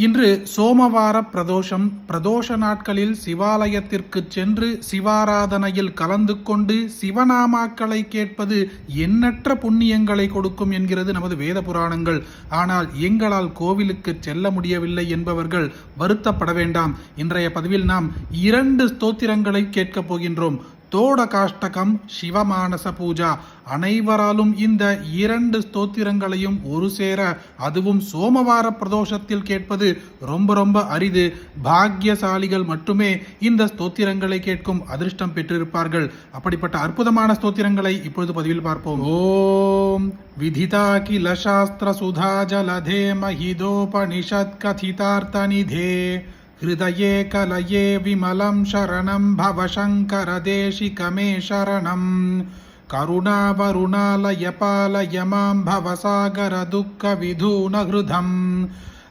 இன்று சோமவார பிரதோஷம். பிரதோஷ நாட்களில் சிவாலயத்திற்கு சென்று சிவாராதனையில் கலந்து கொண்டு சிவநாமாக்களை கேட்பது எண்ணற்ற புண்ணியங்களை கொடுக்கும் என்கிறது நமது வேத புராணங்கள். ஆனால் எங்களால் கோவிலுக்கு செல்ல முடியவில்லை என்பவர்கள் வருத்தப்பட வேண்டாம். இன்றைய பதிவில் நாம் 2 ஸ்தோத்திரங்களை கேட்கப் போகின்றோம். தோடகாஷ்டகம், சிவமானச பூஜா. அனைவராலும் இந்த 2 ஸ்தோத்திரங்களையும் ஒரு சேர, அதுவும் சோமவார பிரதோஷத்தில் கேட்பது ரொம்ப அரிது. பாக்கியசாலிகள் மட்டுமே இந்த ஸ்தோத்திரங்களை கேட்கும் அதிர்ஷ்டம் பெற்றிருப்பார்கள். அப்படிப்பட்ட அற்புதமான ஸ்தோத்திரங்களை இப்பொழுது பதிவில் பார்ப்போம். ஓம் விதிதா கில சாஸ்திர சுதா ஜலதே மஹிதோபனிஷத் கதிதார்த்த நிதே ஹிருதயே கலயே விமலம் சரணம் பவ சங்கர தேசிகமே சரணம் கருணாவருணாலய பாலய மாம் பவசாகர துக்க விதூன ஹிருதம்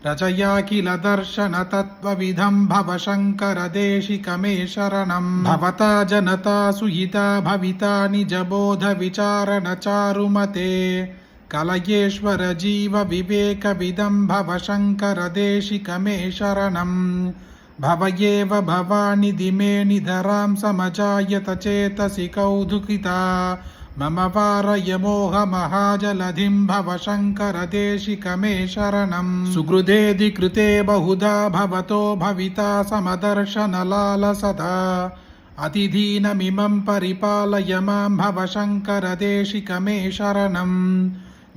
ரச்சயா கில தர்ஷன தத்வவிதம் பவ சங்கர தேசிகமே சரணம் பவதா ஜனதா சுஹிதா பவிதா நிஜபோத விசாரண சாருமதே கலயேஸ்வர ஜீவ விவேக விதம் பவ சங்கர தேசிகமே சரணம் பவயேவ பவானி திமே நிதராம் சமஜாயத சேதசி கௌதுகிதா மம வாரய மோக மகாஜலதிம் பவ சங்கர தேசிகமே சரணம் சுக்ருதேதி கிருதே பகுதா பவதோ பவிதா சமதர்ஷன லாலசதா அதிதீனமிமம் பரிபாலய மாம் பவ சங்கர தேசிகமே சரணம்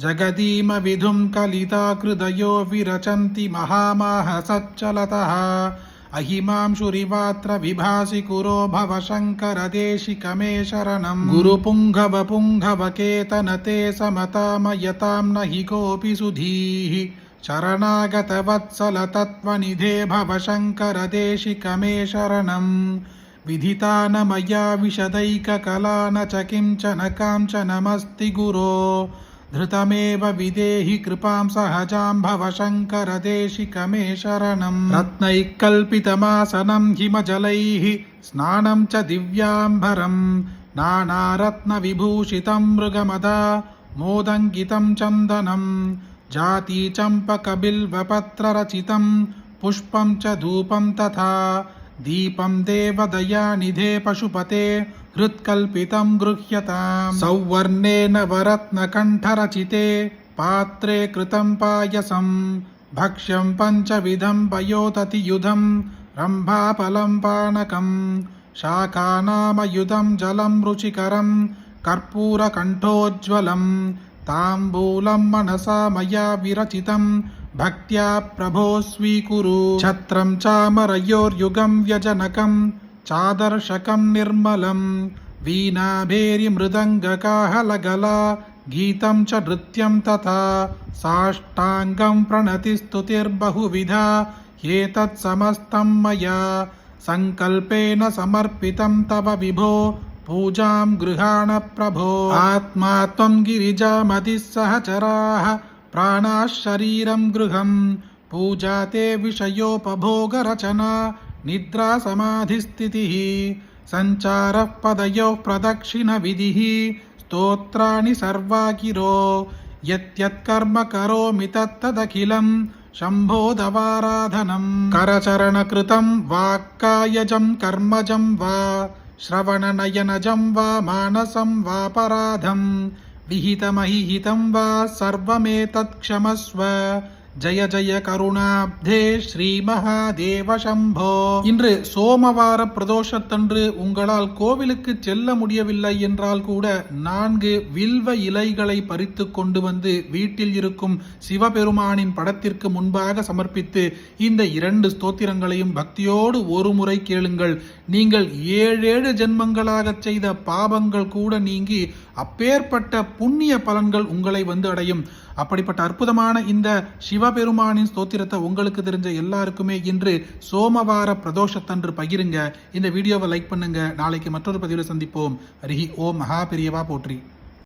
ஜகதீம விதும் கலிதா கிருதயோ விரச்சந்தி மகாமாஹ சச்சலதः அஹிமாம்சுரிவாத்ர விபாசி குரோ பவ சங்கர தேசிகமே சரணம் குரு புங்கவ புங்கவ கேதனதே சமதாமயதாம் நஹி கோபி சுதீஹி சரணாகத வத்சல தத்வநிதே பவ சங்கர தேசிகமே சரணம் விதிதான மயா விஷதைக கலான ச கிஞ்சன காஞ்சனமஸ்தி குரோ धृतमेव विदेहि कृपां सहजां भव शङ्कर देशिकमे शरणं रत्नैः कल्पितमासनं हिमजलैः स्नानं च दिव्याम्बरं नानारत्नविभूषितं मृगमदा मोदङ्कितं चन्दनं जातीचम्पकबिल्वपत्ररचितं पुष्पं च धूपं तथा दीपं देवदयानिधे पशुपते हृत्कल्पितं गृह्यताम् सौवर्णेन वरत्नकण्ठरचिते पात्रे कृतं पायसं भक्ष्यं पञ्चविधं पयोततियुधं रम्भाफलं पानकं शाकानामयुधं जलं रुचिकरं कर्पूरकण्ठोज्ज्वलं ताम्बूलं मनसा मया विरचितं भक्त्या प्रभो स्वीकुरु छत्रं चामरयोर्युगं व्यजनकं चादर्शकं निर्मलं वीणाभेरि मृदङ्गकाहलगला गीतं च नृत्यं तथा साष्टाङ्गं प्रणतिस्तुतिर्बहुविधा एतत् समस्तं मया सङ्कल्पेन समर्पितं तव विभो पूजां गृहाण प्रभो आत्मा त्वं गिरिजामतिः सहचराः प्राणाः शरीरं गृहं पूजा ते विषयोपभोगरचना निद्रा समाधिस्थितिः सञ्चारः पदयोः प्रदक्षिणविधिः स्तोत्राणि सर्वागिरो यत्कर्म करोमि तत्तदखिलं शम्भोदवाराधनं करचरणकृतं वाक्कायजं कर्मजं वा श्रवणनयनजं वा मानसं वापराधं विहितमहिहितं वा सर्वमेतत् क्षमस्व ஜய ஜய கருணாப்தே ஸ்ரீ மகாதேவ சம்போ. இன்று சோமவார பிரதோஷத்தன்று உங்களால் கோவிலுக்கு செல்ல முடியவில்லை என்றால் கூட 4 வில்வ இலைகளை பறித்து கொண்டு வந்து வீட்டில் இருக்கும் சிவபெருமானின் படத்திற்கு முன்பாக சமர்ப்பித்து இந்த 2 ஸ்தோத்திரங்களையும் பக்தியோடு ஒரு முறை கேளுங்கள். நீங்கள் 7 ஜென்மங்களாக செய்த பாபங்கள் கூட நீங்கி அப்பேற்பட்ட புண்ணிய பலன்கள் உங்களை வந்து அடையும். அப்படிப்பட்ட அற்புதமான இந்த சிவபெருமானின் ஸ்தோத்திரத்தை உங்களுக்கு தெரிஞ்ச எல்லாருக்குமே இன்று சோமவார பிரதோஷத்தன்று பகிருங்க. இந்த வீடியோவை லைக் பண்ணுங்க. நாளைக்கு மற்றொரு பதிவில் சந்திப்போம். ஹரி ஓம். மகா பெரியவா போற்றி.